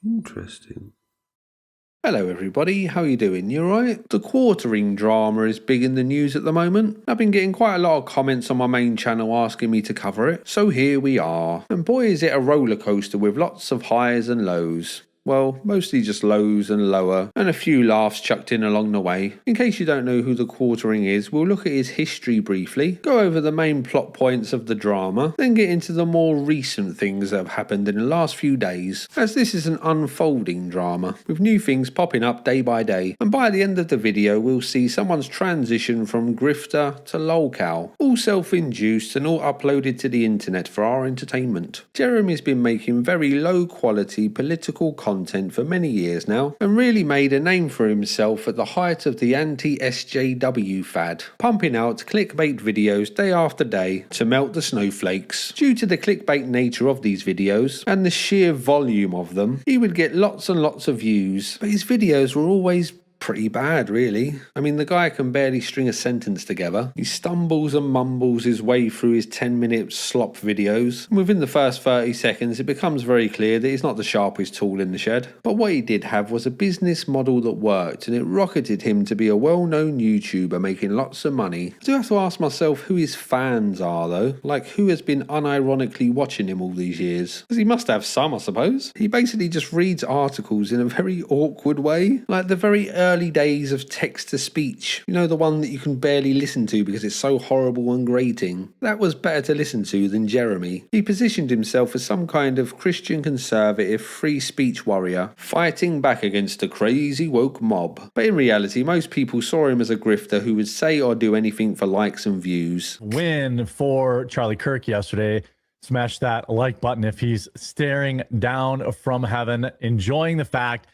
Interesting. Hello everybody, how you doing? You alright? The quartering drama is big in the news at the moment. I've been getting quite a lot of comments on my main channel asking me to cover it, so here we are. And boy is it a roller coaster with lots of highs and lows. Well, mostly just lows and lower, and a few laughs chucked in along the way. In case you don't know who the quartering is, we'll look at his history briefly, go over the main plot points of the drama, then get into the more recent things that have happened in the last few days, as this is an unfolding drama, with new things popping up day by day. And by the end of the video, we'll see someone's transition from grifter to lolcow, all self-induced and all uploaded to the internet for our entertainment. Jeremy's been making very low quality political content for many years now, and really made a name for himself at the height of the anti-SJW fad, pumping out clickbait videos day after day to melt the snowflakes. Due to the clickbait nature of these videos, and the sheer volume of them, he would get lots and lots of views, but his videos were always pretty bad, really. I mean, the guy can barely string a sentence together. He stumbles and mumbles his way through his 10-minute slop videos. And within the first 30 seconds, it becomes very clear that he's not the sharpest tool in the shed. But what he did have was a business model that worked, and it rocketed him to be a well-known YouTuber making lots of money. I do have to ask myself who his fans are, though. Like, who has been unironically watching him all these years? Because he must have some, I suppose. He basically just reads articles in a very awkward way. Like the very early days of text-to-speech. You know, the one that you can barely listen to because it's so horrible and grating. That was better to listen to than Jeremy. He positioned himself as some kind of Christian conservative free speech warrior, fighting back against a crazy woke mob. But in reality, most people saw him as a grifter who would say or do anything for likes and views. Win for Charlie Kirk yesterday. Smash that like button if he's staring down from heaven, enjoying the fact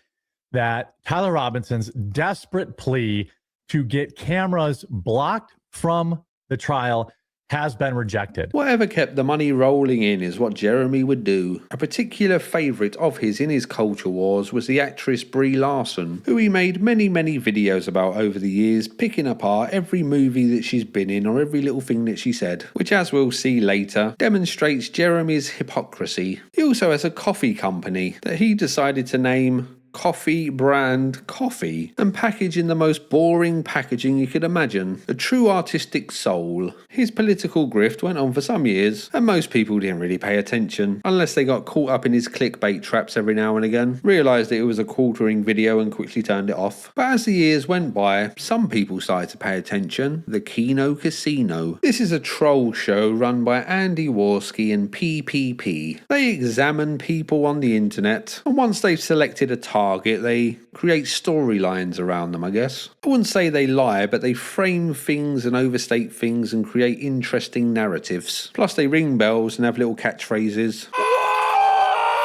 that Tyler Robinson's desperate plea to get cameras blocked from the trial has been rejected. Whatever kept the money rolling in is what Jeremy would do. A particular favourite of his in his culture wars was the actress Brie Larson, who he made many videos about over the years, picking apart every movie that she's been in or every little thing that she said, which, as we'll see later, demonstrates Jeremy's hypocrisy. He also has a coffee company that he decided to name Coffee Brand Coffee, and package in the most boring packaging you could imagine. A true artistic soul. His political grift went on for some years, and most people didn't really pay attention, unless they got caught up in his clickbait traps every now and again, realised that it was a quartering video and quickly turned it off. But as the years went by, some people started to pay attention. The Kino Casino. This is a troll show run by Andy Warski and PPP. They examine people on the internet, and once they've selected a target, they create storylines around them, I guess. I wouldn't say they lie, but they frame things and overstate things and create interesting narratives. Plus they ring bells and have little catchphrases. Oh,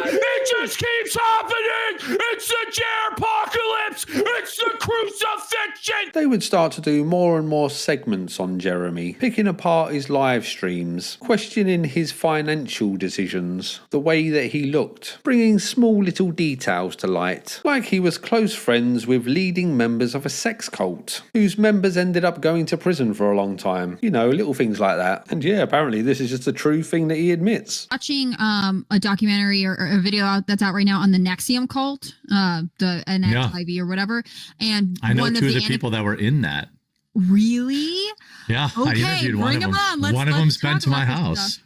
buddy! It just keeps happening! It's the Jer-apocalypse! It's the crucifixion! They would start to do more and more segments on Jeremy, picking apart his live streams, questioning his financial decisions, the way that he looked, bringing small little details to light, like he was close friends with leading members of a sex cult, whose members ended up going to prison for a long time. You know, little things like that. And yeah, apparently this is just a true thing that he admits. Watching a documentary or a video that's out right now on the Nexium cult, the NXIV or whatever, and I know two of the people that were in that. Really? Yeah, okay, I interviewed one of them. One of them's been to my house.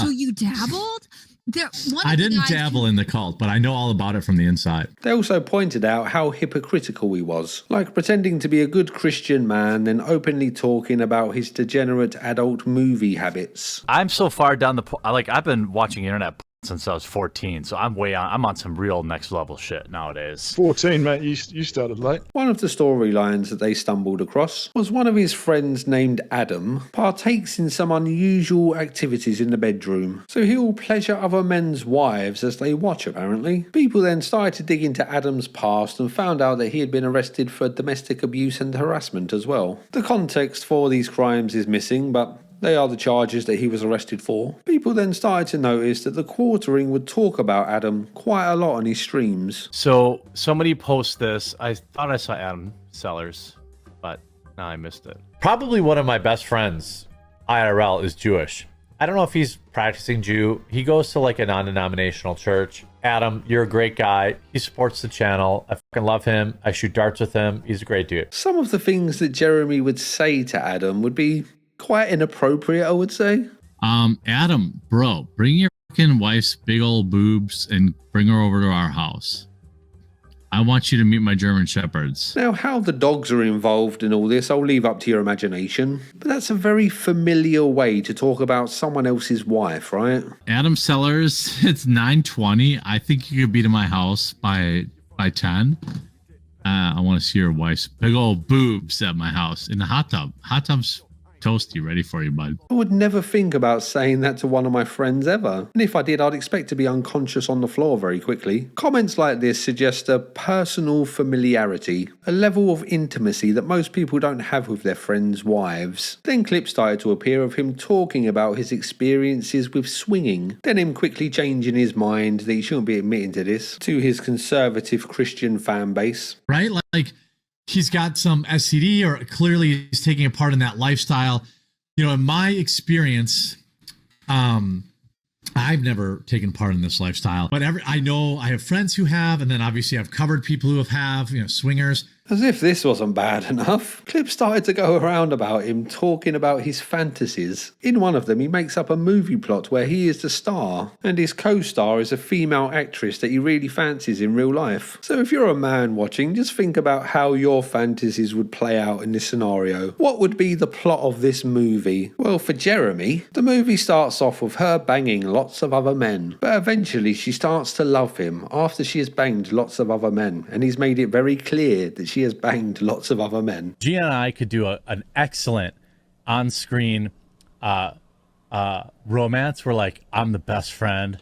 So you dabbled? I didn't dabble in the cult, but I know all about it from the inside. They also pointed out how hypocritical he was, like pretending to be a good Christian man, then openly talking about his degenerate adult movie habits. I'm so far down the I've been watching internet since I was 14, so I'm on some real next level shit nowadays. 14, mate, you started late. One of the storylines that they stumbled across was one of his friends named Adam partakes in some unusual activities in the bedroom, so he'll pleasure other men's wives as they watch, apparently. People then started to dig into Adam's past and found out that he had been arrested for domestic abuse and harassment as well. The context for these crimes is missing, but they are the charges that he was arrested for. People then started to notice that the quartering would talk about Adam quite a lot on his streams. So somebody posts this. I thought I saw Adam Sellers, but now I missed it. Probably one of my best friends, IRL, is Jewish. I don't know if he's practicing Jew. He goes to like a non-denominational church. Adam, you're a great guy. He supports the channel. I fucking love him. I shoot darts with him. He's a great dude. Some of the things that Jeremy would say to Adam would be quite inappropriate, I would say. Adam, bro, bring your fucking wife's big old boobs and bring her over to our house. I want you to meet my German Shepherds. Now, how the dogs are involved in all this, I'll leave up to your imagination. But that's a very familiar way to talk about someone else's wife, right? Adam Sellers, it's 9:20. I think you could be to my house by 10. I want to see your wife's big old boobs at my house in the hot tub. Hot tub's toasty, ready for you, bud. I would never think about saying that to one of my friends ever. And if I did, I'd expect to be unconscious on the floor very quickly. Comments like this suggest a personal familiarity, a level of intimacy that most people don't have with their friends' wives. Then clips started to appear of him talking about his experiences with swinging, then him quickly changing his mind that he shouldn't be admitting to this to his conservative Christian fan base. Right? Like, he's got some STD, or clearly he's taking a part in that lifestyle. You know, in my experience, I've never taken part in this lifestyle, but I know I have friends who have, and then obviously I've covered people who have, you know, swingers. As if this wasn't bad enough, clips started to go around about him talking about his fantasies. In one of them, he makes up a movie plot where he is the star, and his co-star is a female actress that he really fancies in real life. So if you're a man watching, just think about how your fantasies would play out in this scenario. What would be the plot of this movie? Well, for Jeremy, the movie starts off with her banging lots of other men, but eventually she starts to love him after she has banged lots of other men, and he's made it very clear that she has banged lots of other men. Gia and I could do an excellent on-screen romance where, like, I'm the best friend.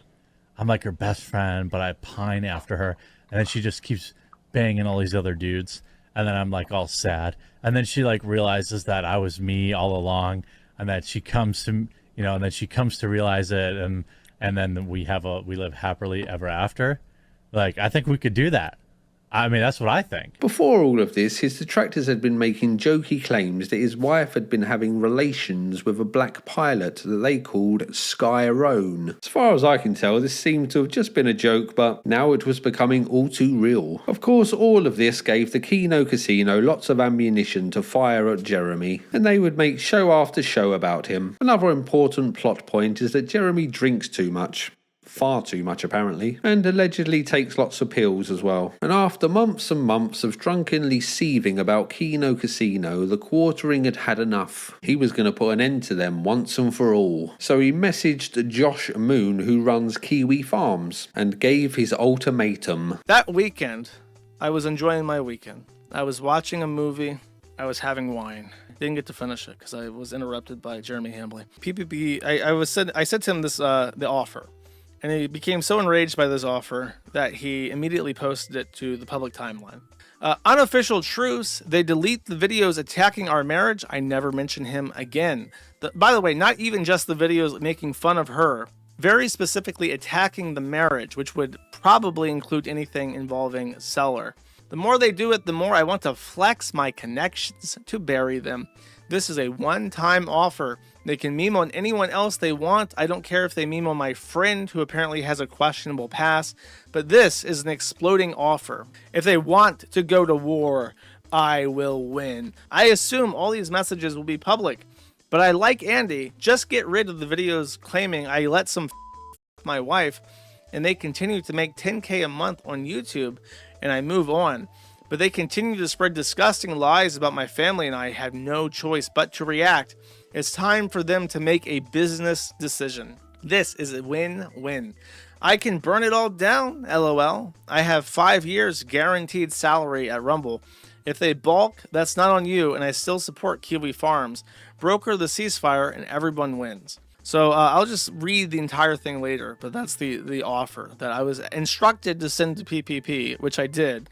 I'm like her best friend, but I pine after her. And then she just keeps banging all these other dudes. And then I'm like all sad. And then she like realizes that I was me all along, and that she comes to, you know, and then she comes to realize it. And then we live happily ever after. Like, I think we could do that. I mean, that's what I think. Before all of this, his detractors had been making jokey claims that his wife had been having relations with a black pilot that they called Sky Roan. As far as I can tell, this seemed to have just been a joke, but now it was becoming all too real. Of course, all of this gave the Kino Casino lots of ammunition to fire at Jeremy, and they would make show after show about him. Another important plot point is that Jeremy drinks too much. Far too much apparently, and allegedly takes lots of pills as well. And after months and months of drunkenly seething about Kino Casino, the quartering had had enough. He was going to put an end to them once and for all. So he messaged Josh Moon, who runs Kiwi Farms, and gave his ultimatum. That weekend, I was enjoying my weekend. I was watching a movie. I was having wine. Didn't get to finish it because I was interrupted by Jeremy Hambly. PPP, I said to him this the offer. And he became so enraged by this offer that he immediately posted it to the public timeline. Unofficial truce, they delete the videos attacking our marriage. I never mention him again. By the way, not even just the videos making fun of her, very specifically attacking the marriage, which would probably include anything involving Seller. The more they do it, the more I want to flex my connections to bury them. This is a one-time offer. They can meme on anyone else they want. I don't care if they meme on my friend who apparently has a questionable past, but this is an exploding offer. If they want to go to war, I will win. I assume all these messages will be public, but I like Andy. Just get rid of the videos claiming I let some my wife, and they continue to make 10K a month on YouTube, and I move on. But they continue to spread disgusting lies about my family, and I have no choice but to react. It's time for them to make a business decision. This is a win-win. I can burn it all down, LOL. I have 5 years guaranteed salary at Rumble. If they balk, that's not on you, and I still support Kiwi Farms. Broker the ceasefire, and everyone wins. So I'll just read the entire thing later, but that's the offer that I was instructed to send to PPP, which I did.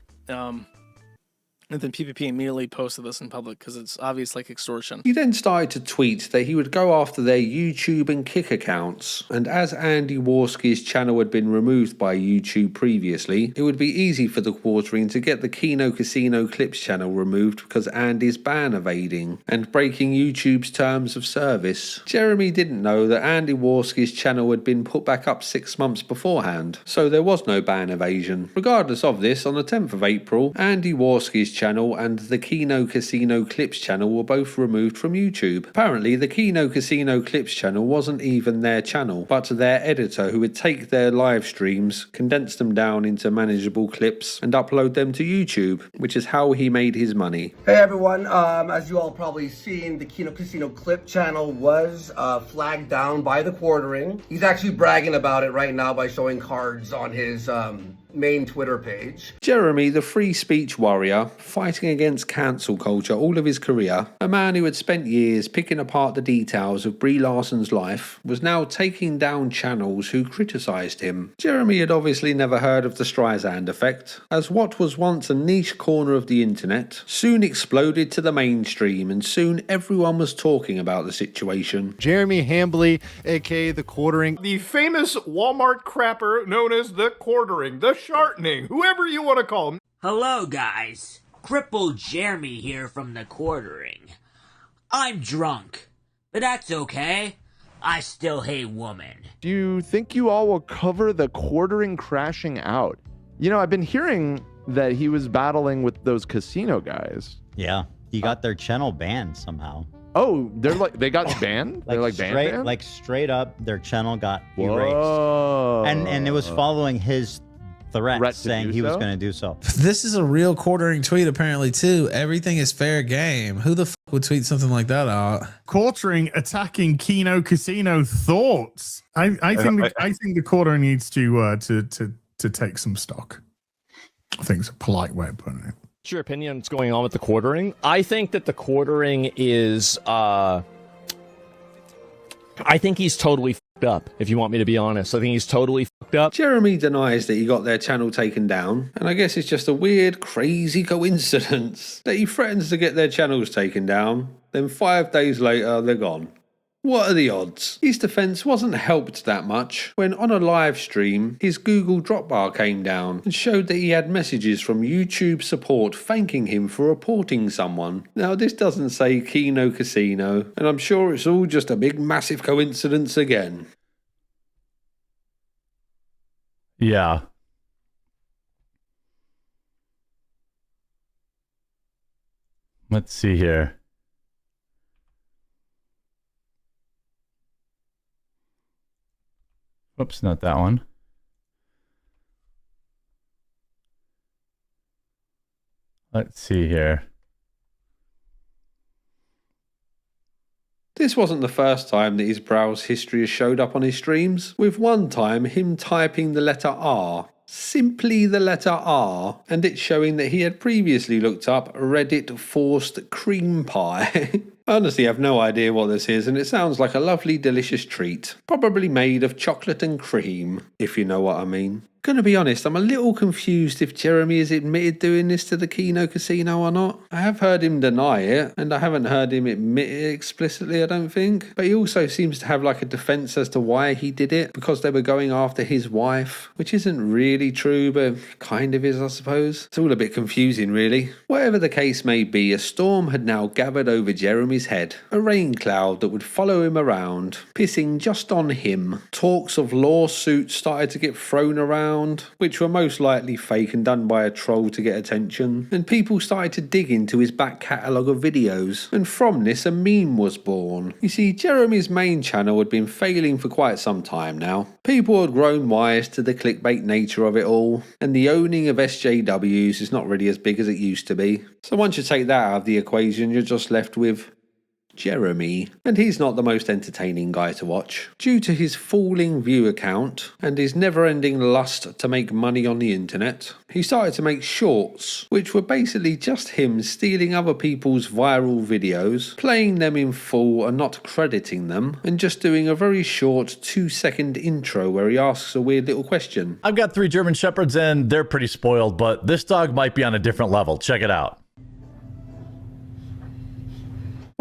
And then PPP immediately posted this in public because it's obvious like extortion. He then started to tweet that he would go after their YouTube and Kick accounts, and as Andy Warski's channel had been removed by YouTube previously, it would be easy for the Quartering to get the Kino Casino Clips channel removed because Andy's ban evading and breaking YouTube's terms of service. Jeremy didn't know that Andy Warski's channel had been put back up 6 months beforehand, so there was no ban evasion. Regardless of this, on the 10th of April, Andy Warski's channel and the Kino Casino Clips channel were both removed from YouTube. Apparently, the Kino Casino Clips channel wasn't even their channel, but their editor who would take their live streams, condense them down into manageable clips, and upload them to YouTube, which is how he made his money. Hey everyone, as you all probably seen, the Kino Casino Clip channel was flagged down by the Quartering. He's actually bragging about it right now by showing cards on his main Twitter page. Jeremy, the free speech warrior, fighting against cancel culture all of his career, a man who had spent years picking apart the details of Brie Larson's life, was now taking down channels who criticised him. Jeremy had obviously never heard of the Streisand effect, as what was once a niche corner of the internet soon exploded to the mainstream, and soon everyone was talking about the situation. Jeremy Hambly, aka the Quartering, The famous Walmart crapper known as the Quartering, the Shartening, whoever you want to call him. Hello guys, Crippled Jeremy here from the Quartering. I'm drunk, but that's okay. I still hate women. do you think you all will cover the Quartering crashing out? You know, I've been hearing that he was battling with those casino guys. Yeah, he got their channel banned somehow. Oh, they got banned? They're like banned? Like straight up, their channel got Whoa. erased. And it was following his threat saying he was going to do so. This is a real Quartering tweet apparently too. Everything is fair game. Who the would tweet something like that out? Quartering attacking Kino Casino. Thoughts? I think the Quartering needs to take some stock. I think it's a polite way of putting it. What's your opinion on what's going on with the Quartering? I think that the Quartering is I think he's totally fucked up, if you want me to be honest. I think he's totally fucked up. Jeremy denies that he got their channel taken down, and I guess it's just a weird, crazy coincidence that he threatens to get their channels taken down, then 5 days later they're gone. What are the odds? His defence wasn't helped that much when on a live stream his Google drop bar came down and showed that he had messages from YouTube support thanking him for reporting someone. Now this doesn't say Kino Casino, and I'm sure it's all just a big massive coincidence again. Yeah. Let's see here. Whoops, not that one. Let's see here. This wasn't the first time that his browse history has showed up on his streams, with one time him typing the letter R, simply the letter R, and it showing that he had previously looked up Reddit forced cream pie. I honestly have no idea what this is, and it sounds like a lovely delicious treat, probably made of chocolate and cream, if you know what I mean. Gonna be honest, I'm a little confused if Jeremy has admitted doing this to the Kino Casino or not. I have heard him deny it, and I haven't heard him admit it explicitly, I don't think. But he also seems to have like a defense as to why he did it, because they were going after his wife, which isn't really true, but kind of is, I suppose. It's all a bit confusing, really. Whatever the case may be, a storm had now gathered over Jeremy's head, a rain cloud that would follow him around, pissing just on him. Talks of lawsuits started to get thrown around, which were most likely fake and done by a troll to get attention, and people started to dig into his back catalogue of videos, and from this a meme was born. You see, Jeremy's main channel had been failing for quite some time now. People had grown wise to the clickbait nature of it all, and the owning of SJWs is not really as big as it used to be. So once you take that out of the equation, you're just left with Jeremy, and he's not the most entertaining guy to watch. Due to his falling view count and his never-ending lust to make money on the internet, he started to make shorts, which were basically just him stealing other people's viral videos, playing them in full and not crediting them, and just doing a very short 2-second intro where he asks a weird little question. I've got 3 German Shepherds and they're pretty spoiled, but this dog might be on a different level. Check it out.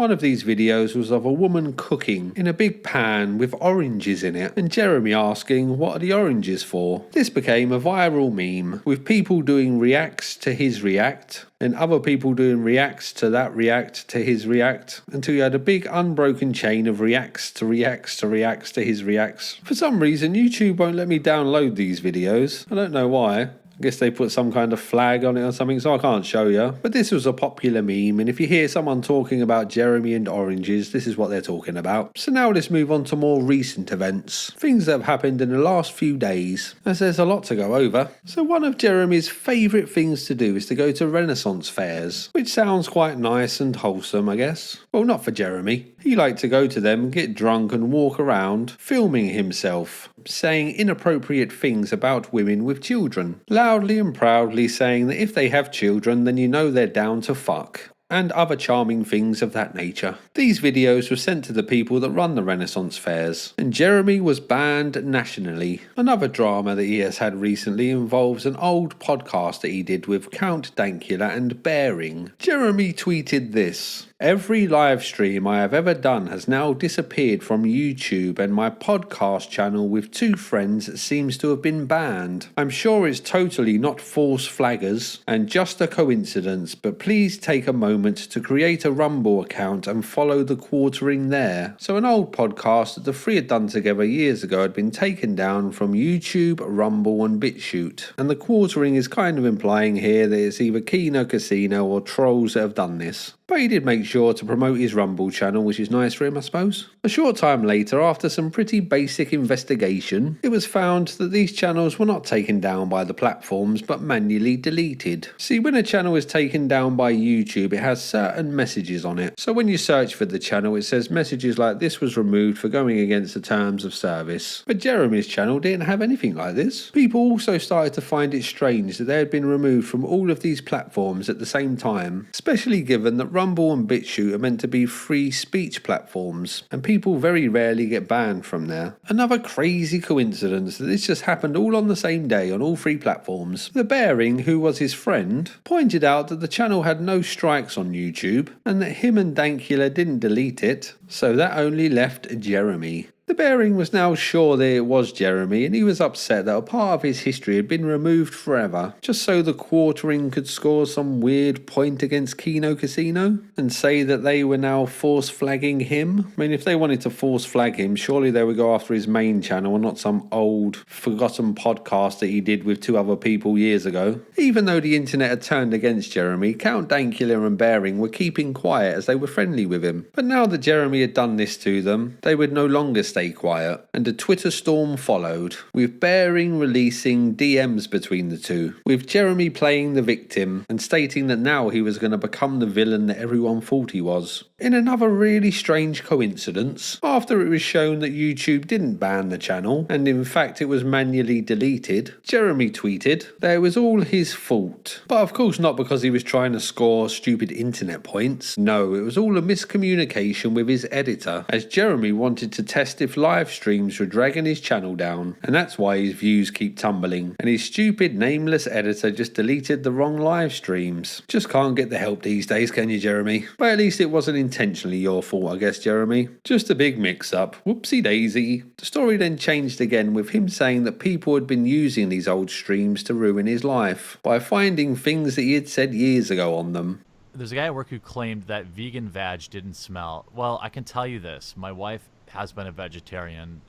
One of these videos was of a woman cooking in a big pan with oranges in it, and Jeremy asking what are the oranges for. This became a viral meme, with people doing reacts to his react, and other people doing reacts to that react to his react, until you had a big unbroken chain of reacts to reacts to reacts to his reacts. For some reason, YouTube won't let me download these videos. I don't know why. I guess they put some kind of flag on it or something, so I can't show you. But this was a popular meme, and if you hear someone talking about Jeremy and oranges, this is what they're talking about. So now let's move on to more recent events. Things that have happened in the last few days, as there's a lot to go over. So one of Jeremy's favourite things to do is to go to Renaissance fairs, which sounds quite nice and wholesome, I guess. Well, not for Jeremy. He liked to go to them, get drunk and walk around, filming himself, saying inappropriate things about women with children, loudly and proudly saying that if they have children then you know they're down to fuck, and other charming things of that nature. These videos were sent to the people that run the Renaissance fairs, and Jeremy was banned nationally. Another drama that he has had recently involves an old podcast that he did with Count Dankula and Bearing. Jeremy tweeted this: "Every live stream I have ever done has now disappeared from YouTube, and my podcast channel with 2 friends seems to have been banned. I'm sure it's totally not false flaggers and just a coincidence, but please take a moment to create a Rumble account and follow the quartering there." So an old podcast that the 3 had done together years ago had been taken down from YouTube, Rumble and BitChute. And the quartering is kind of implying here that it's either Kino Casino or trolls that have done this. But he did make sure to promote his Rumble channel, which is nice for him, I suppose. A short time later, after some pretty basic investigation, it was found that these channels were not taken down by the platforms, but manually deleted. See, when a channel is taken down by YouTube, it has certain messages on it. So when you search for the channel, it says messages like "this was removed for going against the terms of service." But Jeremy's channel didn't have anything like this. People also started to find it strange that they had been removed from all of these platforms at the same time, especially given that Rumble and BitChute are meant to be free speech platforms, and people very rarely get banned from there. Another crazy coincidence that this just happened all on the same day on all 3 platforms. The Bearing, who was his friend, pointed out that the channel had no strikes on YouTube, and that him and Dankula didn't delete it, so that only left Jeremy. The Bearing was now sure that it was Jeremy, and he was upset that a part of his history had been removed forever, just so the quartering could score some weird point against Kino Casino, and say that they were now force flagging him. I mean, if they wanted to force flag him, surely they would go after his main channel and not some old, forgotten podcast that he did with 2 other people years ago. Even though the internet had turned against Jeremy, Count Dankula and Bearing were keeping quiet as they were friendly with him. But now that Jeremy had done this to them, they would no longer stay quiet, and a Twitter storm followed, with Bearing releasing DMs between the 2, with Jeremy playing the victim and stating that now he was going to become the villain that everyone thought he was. In another really strange coincidence, after it was shown that YouTube didn't ban the channel, and in fact it was manually deleted, Jeremy tweeted that it was all his fault. But of course not because he was trying to score stupid internet points. No, it was all a miscommunication with his editor, as Jeremy wanted to test if live streams were dragging his channel down, and that's why his views keep tumbling, and his stupid nameless editor just deleted the wrong live streams. Just can't get the help these days, can you, Jeremy? But at least it wasn't intentionally your fault, I guess, Jeremy. Just a big mix-up. Whoopsie daisy. The story then changed again, with him saying that people had been using these old streams to ruin his life by finding things that he had said years ago on them. There's a guy at work who claimed that vegan vag didn't smell. Well, I can tell you this. My wife has been a vegetarian,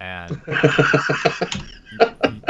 and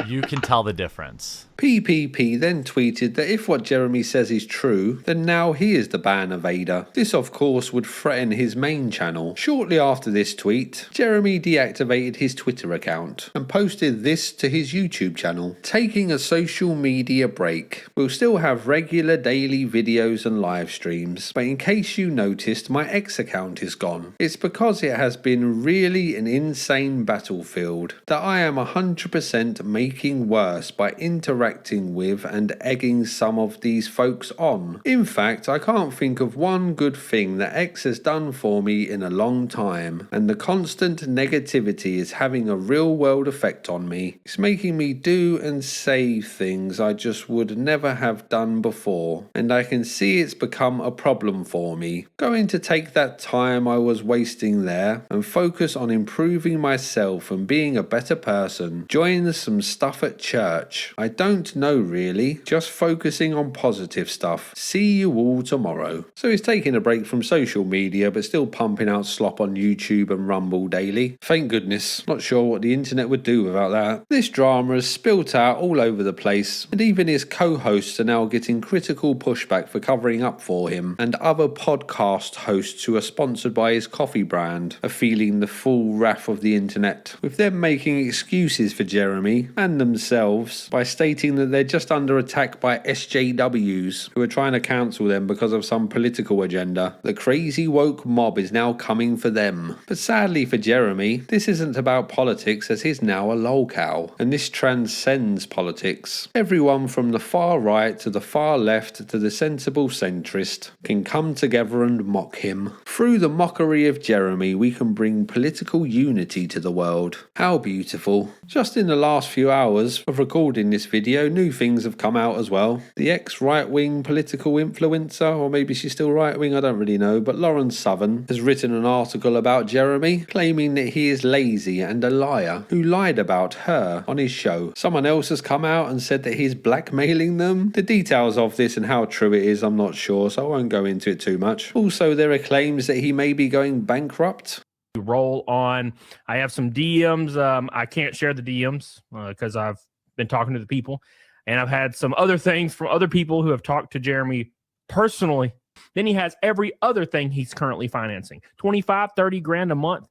you can tell the difference. PPP then tweeted that if what Jeremy says is true, then now he is the ban evader. This of course would threaten his main channel. Shortly after this tweet, Jeremy deactivated his Twitter account and posted this to his YouTube channel. "Taking a social media break. We'll still have regular daily videos and live streams, but in case you noticed, my X account is gone. It's because it has been really an insane battlefield that I am 100% making making worse by interacting with and egging some of these folks on. In fact, I can't think of one good thing that X has done for me in a long time, and the constant negativity is having a real world effect on me. It's making me do and say things I just would never have done before, and I can see it's become a problem for me. Going to take that time I was wasting there and focus on improving myself and being a better person. Join some stuff at church. I don't know really, just focusing on positive stuff. See you all tomorrow. So he's taking a break from social media but still pumping out slop on YouTube and Rumble daily. Thank goodness. Not sure what the internet would do without that. This drama has spilt out all over the place, and even his co-hosts are now getting critical pushback for covering up for him, and other podcast hosts who are sponsored by his coffee brand are feeling the full wrath of the internet, with them making excuses for Jeremy and themselves by stating that they're just under attack by SJWs who are trying to cancel them because of some political agenda. The crazy woke mob is now coming for them. But sadly for Jeremy, this isn't about politics, as he's now a lolcow, and this transcends politics. Everyone from the far right to the far left to the sensible centrist can come together and mock him. Through the mockery of Jeremy, we can bring political unity to the world. How beautiful. Just in the last few hours of recording this video, new things have come out as well. The ex-right-wing political influencer, or maybe she's still right-wing, I don't really know, but Lauren Southern has written an article about Jeremy, claiming that he is lazy and a liar who lied about her on his show. Someone else has come out and said that he's blackmailing them. The details of this and how true it is, I'm not sure, so I won't go into it too much. Also, there are claims that he may be going bankrupt. Roll on. I have some DMs. I can't share the DMs because I've been talking to the people, and I've had some other things from other people who have talked to Jeremy personally. Then he has every other thing he's currently financing. 25, 30 grand a month.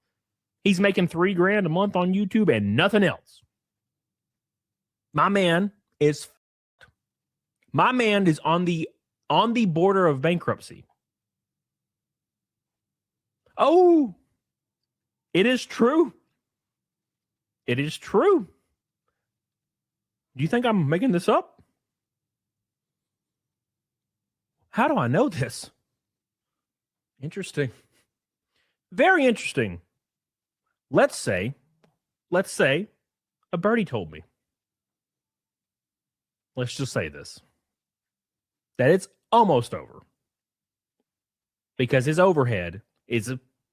He's making $3 grand a month on YouTube and nothing else. My man is on the border of bankruptcy. Oh, it is true. It is true. Do you think I'm making this up? How do I know this? Interesting. Very interesting. Let's say a birdie told me. Let's just say this. That it's almost over. Because his overhead is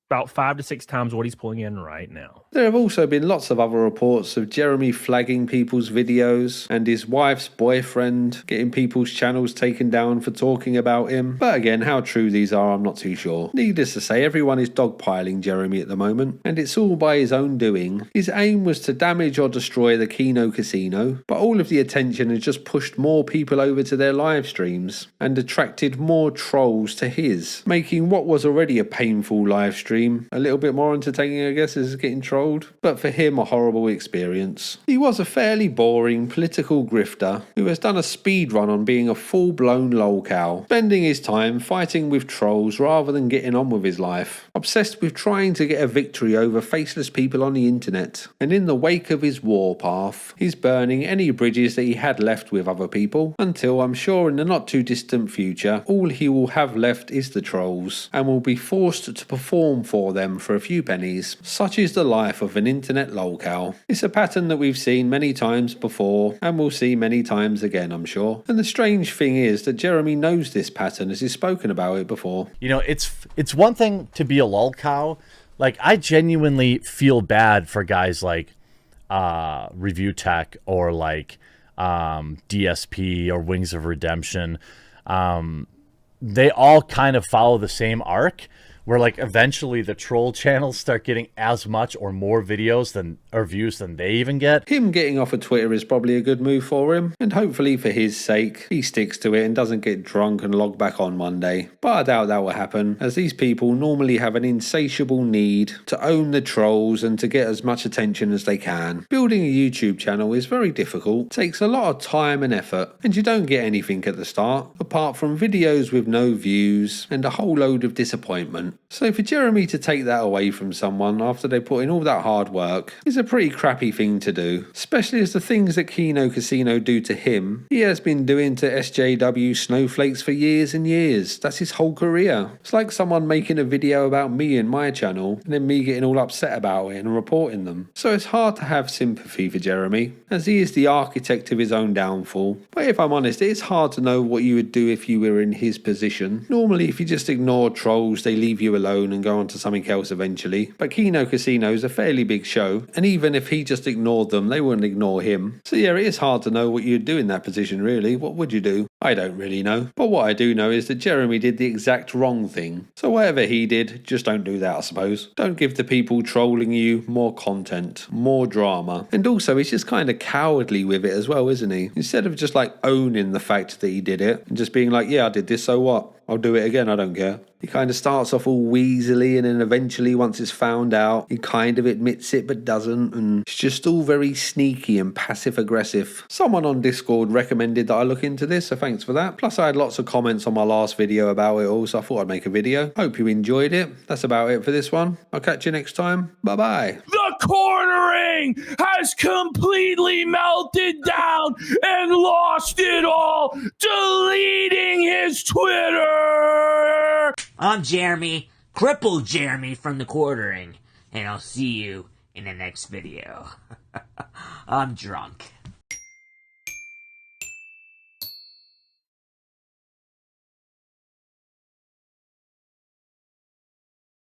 about 5 to 6 times what he's pulling in right now. There have also been lots of other reports of Jeremy flagging people's videos and his wife's boyfriend getting people's channels taken down for talking about him. But again, how true these are, I'm not too sure. Needless to say, everyone is dogpiling Jeremy at the moment, and it's all by his own doing. His aim was to damage or destroy the Kino Casino, but all of the attention has just pushed more people over to their live streams and attracted more trolls to his, making what was already a painful live stream a little bit more entertaining, I guess, as getting trolled. But for him, a horrible experience. He was a fairly boring political grifter who has done a speed run on being a full-blown lolcow, spending his time fighting with trolls rather than getting on with his life, obsessed with trying to get a victory over faceless people on the internet. And in the wake of his warpath, he's burning any bridges that he had left with other people, until I'm sure in the not too distant future, all he will have left is the trolls, and will be forced to perform for them for a few pennies. Such is the life of an internet lolcow. It's a pattern that we've seen many times before, and we'll see many times again, I'm sure. And the strange thing is that Jeremy knows this pattern, as he's spoken about it before. You know, it's one thing to be a lolcow. Like, I genuinely feel bad for guys like Review Tech or like DSP or Wings of Redemption. They all kind of follow the same arc, where like eventually the troll channels start getting as much or more videos than or views than they even get. Him getting off of Twitter is probably a good move for him, and hopefully for his sake he sticks to it and doesn't get drunk and log back on Monday. But I doubt that will happen, as these people normally have an insatiable need to own the trolls and to get as much attention as they can. Building a YouTube channel is very difficult, takes a lot of time and effort, and you don't get anything at the start apart from videos with no views and a whole load of disappointment. moment. So for Jeremy to take that away from someone after they put in all that hard work is a pretty crappy thing to do, especially as the things that Kino Casino do to him, he has been doing to SJW snowflakes for years and years. That's his whole career. It's like someone making a video about me and my channel and then me getting all upset about it and reporting them. So it's hard to have sympathy for Jeremy, as he is the architect of his own downfall. But if I'm honest, it is hard to know what you would do if you were in his position. Normally, if you just ignore trolls, they leave you alone and go on to something else eventually. But Kino Casino is a fairly big show, and even if he just ignored them, they wouldn't ignore him. So yeah, it is hard to know what you'd do in that position, really. What would you do? I don't really know. But what I do know is that Jeremy did the exact wrong thing. So whatever he did, just don't do that, I suppose. Don't give the people trolling you more content, more drama. And also, he's just kind of cowardly with it as well, isn't he? Instead of just like owning the fact that he did it and just being like, yeah, I did this, so what? I'll do it again, I don't care. He kind of starts off all weaselly, and then eventually, once it's found out, he kind of admits it but doesn't, and it's just all very sneaky and passive aggressive. Someone on Discord recommended that I look into this, so thanks for that. Plus I had lots of comments on my last video about it all, so I thought I'd make a video. Hope you enjoyed it. That's about it for this one. I'll catch you next time. Bye bye. The cornering has completely melted down and lost it all, deleting his Twitter. I'm Jeremy, crippled Jeremy from the quartering, and I'll see you in the next video. I'm drunk.